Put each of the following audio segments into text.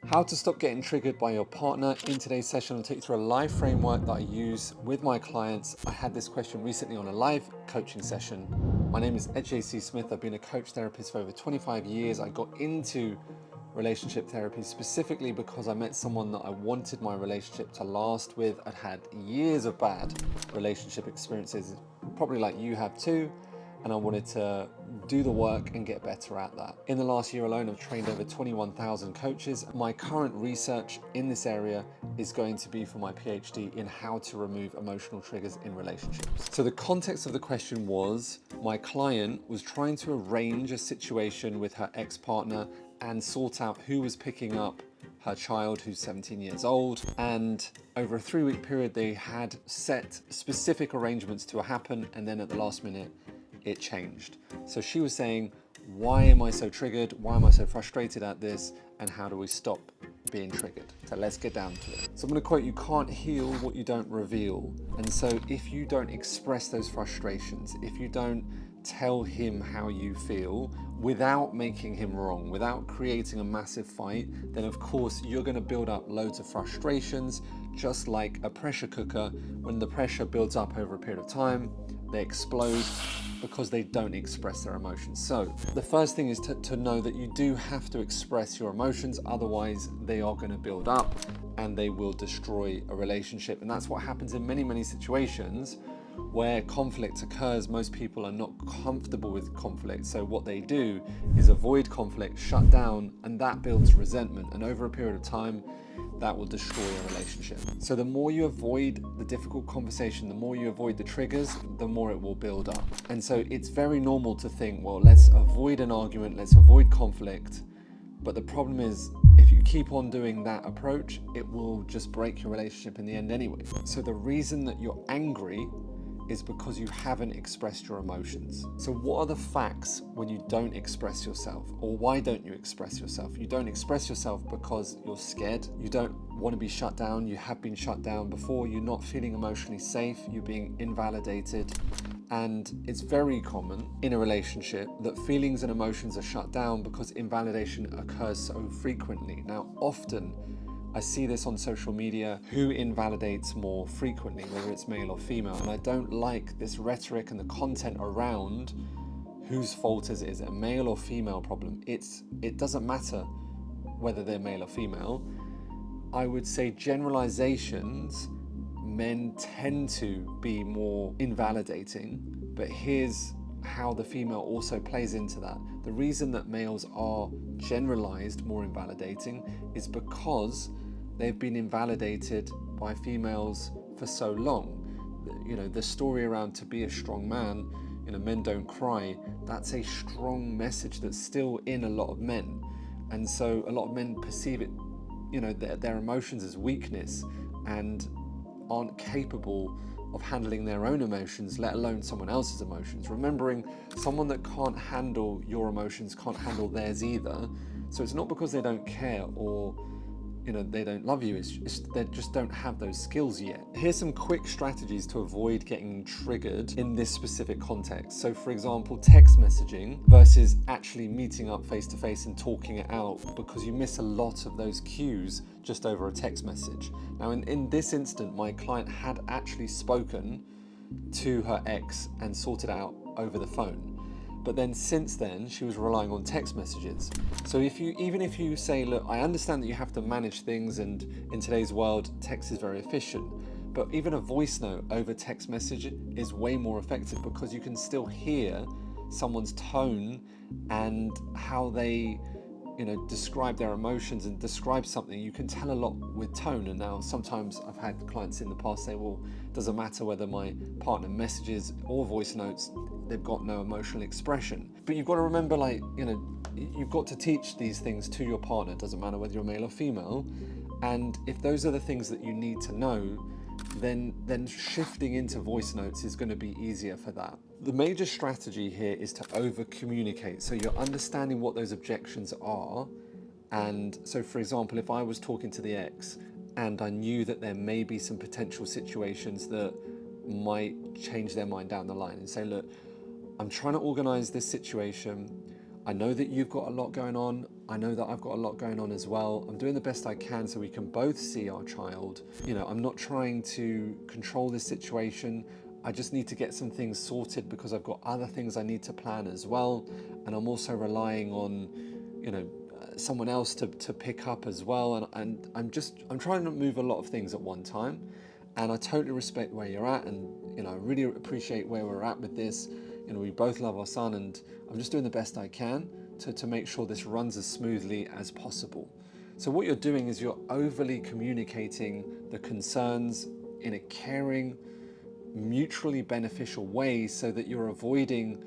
How to stop getting triggered by your partner. In today's session, I'll take you through a live framework that I use with my clients. I had this question recently on a live coaching session. My name is HJC Smith. I've been a coach therapist for over 25 years. I got into relationship therapy specifically because I met someone that I wanted my relationship to last with. I'd had years of bad relationship experiences, probably like you have too, and I wanted to do the work and get better at that. In the last year alone, I've trained over 21,000 coaches. My current research in this area is going to be for my PhD in how to remove emotional triggers in relationships. So the context of the question was, my client was trying to arrange a situation with her ex-partner and sort out who was picking up her child, who's 17 years old, and over a 3-week period they had set specific arrangements to happen, and then at the last minute it changed. So she was saying, why am I so triggered? Why am I so frustrated at this? And how do we stop being triggered? So let's get down to it. So I'm going to quote, you can't heal what you don't reveal. And so if you don't express those frustrations, if you don't tell him how you feel without making him wrong, without creating a massive fight, then of course you're going to build up loads of frustrations, just like a pressure cooker. When the pressure builds up over a period of time, they explode because they don't express their emotions. So the first thing is to know that you do have to express your emotions, otherwise they are going to build up and they will destroy a relationship. And that's what happens in many, many situations where conflict occurs. Most people are not comfortable with conflict, so what they do is avoid conflict, shut down, and that builds resentment, and over a period of time that will destroy a relationship. So the more you avoid the difficult conversation, the more you avoid the triggers, the more it will build up. And so it's very normal to think, well, let's avoid an argument, let's avoid conflict. But the problem is, if you keep on doing that approach, it will just break your relationship in the end anyway. So the reason that you're angry is because you haven't expressed your emotions. So what are the facts when you don't express yourself? Or why don't you express yourself? You don't express yourself because you're scared. You don't want to be shut down. You have been shut down before. You're not feeling emotionally safe. You're being invalidated. And it's very common in a relationship that feelings and emotions are shut down because invalidation occurs so frequently. Now, often I see this on social media, who invalidates more frequently, whether it's male or female. And I don't like this rhetoric and the content around whose fault is it? Is it a male or female problem? It doesn't matter whether they're male or female. I would say generalizations, men tend to be more invalidating, but here's how the female also plays into that. The reason that males are generalized more invalidating is because they've been invalidated by females for so long. You know, the story around to be a strong man, you know, men don't cry, that's a strong message that's still in a lot of men. And so a lot of men perceive it, you know, their emotions as weakness and aren't capable of handling their own emotions, let alone someone else's emotions. Remembering, someone that can't handle your emotions can't handle theirs either. So it's not because they don't care or, you know, they don't love you, it's they just don't have those skills yet. Here's some quick strategies to avoid getting triggered in this specific context. So for example, text messaging versus actually meeting up face to face and talking it out, because you miss a lot of those cues just over a text message. Now in this instant, my client had actually spoken to her ex and sorted out over the phone. But then since then, she was relying on text messages. So even if you say, look, I understand that you have to manage things, and in today's world, text is very efficient, but even a voice note over text message is way more effective because you can still hear someone's tone and how they, you know, describe their emotions and describe something. You can tell a lot with tone. And now sometimes I've had clients in the past say, well, it doesn't matter whether my partner messages or voice notes, they've got no emotional expression. But you've got to remember, like, you know, you've got to teach these things to your partner. It doesn't matter whether you're male or female. And if those are the things that you need to know, then shifting into voice notes is going to be easier for that. The major strategy here is to over communicate. So you're understanding what those objections are. And so for example, if I was talking to the ex and I knew that there may be some potential situations that might change their mind down the line, and say, look, I'm trying to organize this situation. I know that you've got a lot going on. I know that I've got a lot going on as well. I'm doing the best I can so we can both see our child. I'm not trying to control this situation. I just need to get some things sorted because I've got other things I need to plan as well. And I'm also relying on, someone else to pick up as well. And I'm trying to move a lot of things at one time. And I totally respect where you're at. And, I really appreciate where we're at with this. We both love our son, and I'm just doing the best I can to make sure this runs as smoothly as possible. So what you're doing is you're overly communicating the concerns in a caring, mutually beneficial way, so that you're avoiding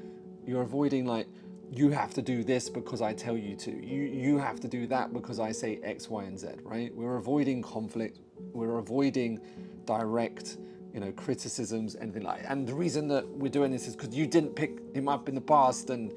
like, you have to do this because I tell you to. You have to do that because I say X, Y, and Z, right? We're avoiding conflict. We're avoiding direct, criticisms, anything like that. And the reason that we're doing this is because you didn't pick him up in the past, and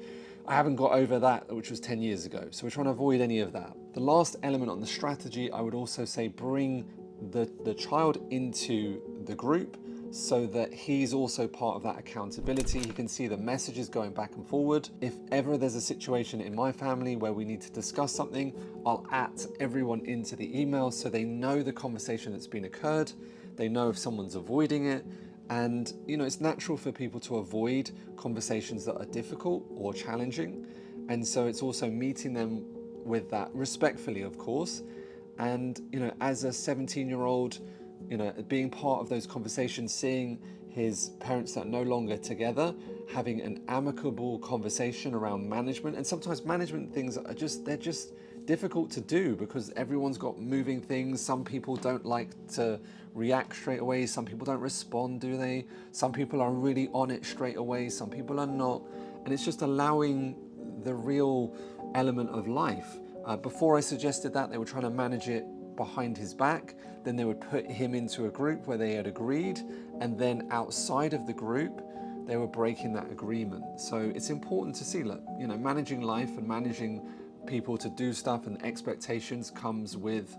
I haven't got over that, which was 10 years ago. So we're trying to avoid any of that. The last element on the strategy, I would also say, bring the child into the group so that he's also part of that accountability. He can see the messages going back and forward. If ever there's a situation in my family where we need to discuss something, I'll at everyone into the email so they know the conversation that's been occurred. They know if someone's avoiding it. And, it's natural for people to avoid conversations that are difficult or challenging. And so it's also meeting them with that respectfully, of course. And, as a 17-year-old, being part of those conversations, seeing his parents that are no longer together, having an amicable conversation around management. And sometimes management things are they're just difficult to do because everyone's got moving things. Some people don't like to react straight away. Some people don't respond, do they? Some people are really on it straight away. Some people are not. And it's just allowing the real element of life. Before I suggested that, they were trying to manage it behind his back. Then they would put him into a group where they had agreed. And then outside of the group, they were breaking that agreement. So it's important to see, look, managing life and managing people to do stuff and expectations comes with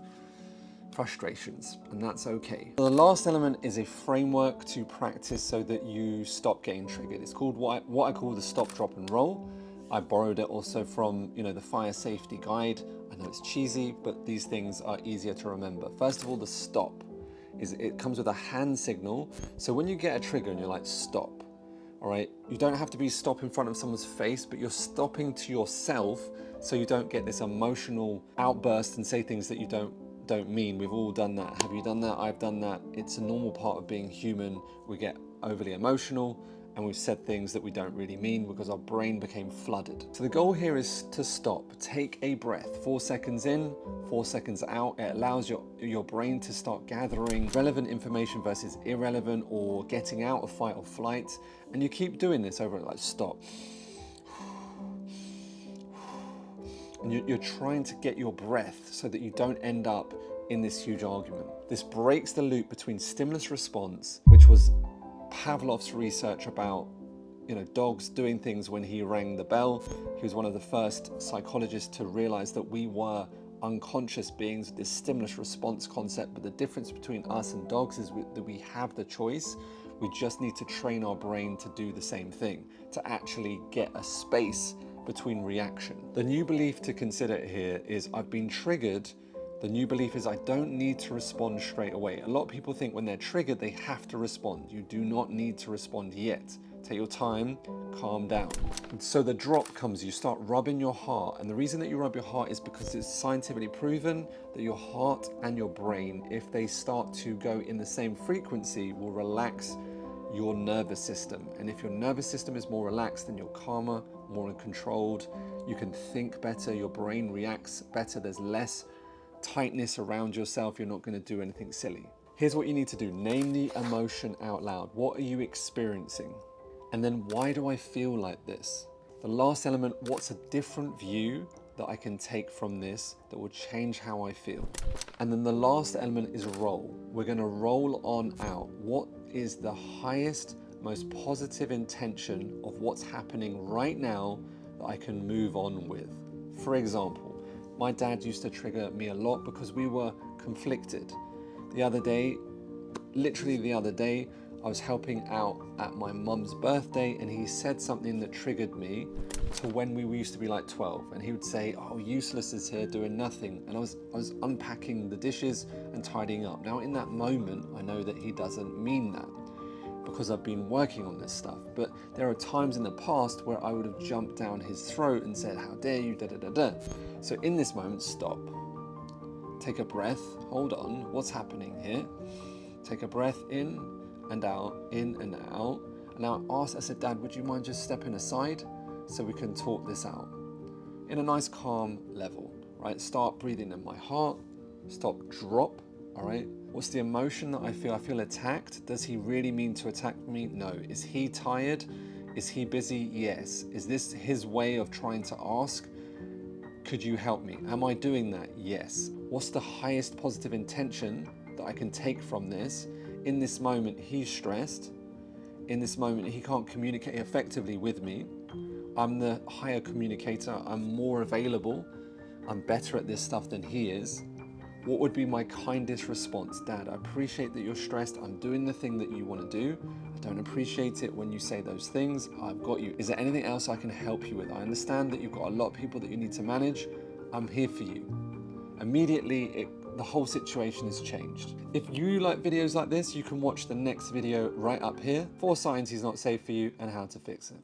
frustrations, and that's okay. The last element is a framework to practice so that you stop getting triggered. It's called what I call the stop, drop, and roll. I borrowed it also from the fire safety guide. I know it's cheesy, but these things are easier to remember. First of all, the stop it comes with a hand signal. So when you get a trigger and you're like, stop, all right, you don't have to be stop in front of someone's face, but you're stopping to yourself so you don't get this emotional outburst and say things that you don't mean. We've all done that. Have you done that? I've done that. It's a normal part of being human. We get overly emotional and we've said things that we don't really mean because our brain became flooded. So the goal here is to stop. Take a breath. 4 seconds in, 4 seconds out. It allows your brain to start gathering relevant information versus irrelevant, or getting out of fight or flight. And you keep doing this over, like, stop. And you're trying to get your breath so that you don't end up in this huge argument. This breaks the loop between stimulus response, which was Pavlov's research about dogs doing things when he rang the bell. He was one of the first psychologists to realize that we were unconscious beings, this stimulus response concept. But the difference between us and dogs is that we have the choice. We just need to train our brain to do the same thing, to actually get a space between reaction. The new belief to consider here is, I've been triggered. The new belief is, I don't need to respond straight away. A lot of people think when they're triggered, they have to respond. You do not need to respond yet. Take your time, calm down. And so the drop comes, you start rubbing your heart. And the reason that you rub your heart is because it's scientifically proven that your heart and your brain, if they start to go in the same frequency, will relax your nervous system. And if your nervous system is more relaxed, then you're calmer, more controlled. You can think better, your brain reacts better. There's less tightness around yourself. You're not going to do anything silly. Here's what you need to do. Name the emotion out loud. What are you experiencing? And then, why do I feel like this? The last element, what's a different view that I can take from this that will change how I feel? And then the last element is roll. We're going to roll on out. What is the highest, most positive intention of what's happening right now that I can move on with? For example, my dad used to trigger me a lot because we were conflicted. Literally the other day, I was helping out at my mum's birthday, and he said something that triggered me to when we used to be like 12. And he would say, "Oh, useless is here doing nothing." And I was unpacking the dishes and tidying up. Now in that moment, I know that he doesn't mean that, because I've been working on this stuff. But there are times in the past where I would have jumped down his throat and said, "How dare you, da da da da." So in this moment, stop. Take a breath, hold on, what's happening here? Take a breath in and out, in and out. And now I said, "Dad, would you mind just stepping aside so we can talk this out?" In a nice calm level, right? Start breathing in my heart, stop, drop, all right? What's the emotion that I feel? I feel attacked. Does he really mean to attack me? No. Is he tired? Is he busy? Yes. Is this his way of trying to ask, "Could you help me?" Am I doing that? Yes. What's the highest positive intention that I can take from this? In this moment, he's stressed. In this moment, he can't communicate effectively with me. I'm the higher communicator. I'm more available. I'm better at this stuff than he is. What would be my kindest response? "Dad, I appreciate that you're stressed. I'm doing the thing that you want to do. I don't appreciate it when you say those things. I've got you. Is there anything else I can help you with? I understand that you've got a lot of people that you need to manage. I'm here for you." Immediately, the whole situation is changed. If you like videos like this, you can watch the next video right up here. 4 signs he's not safe for you and how to fix it.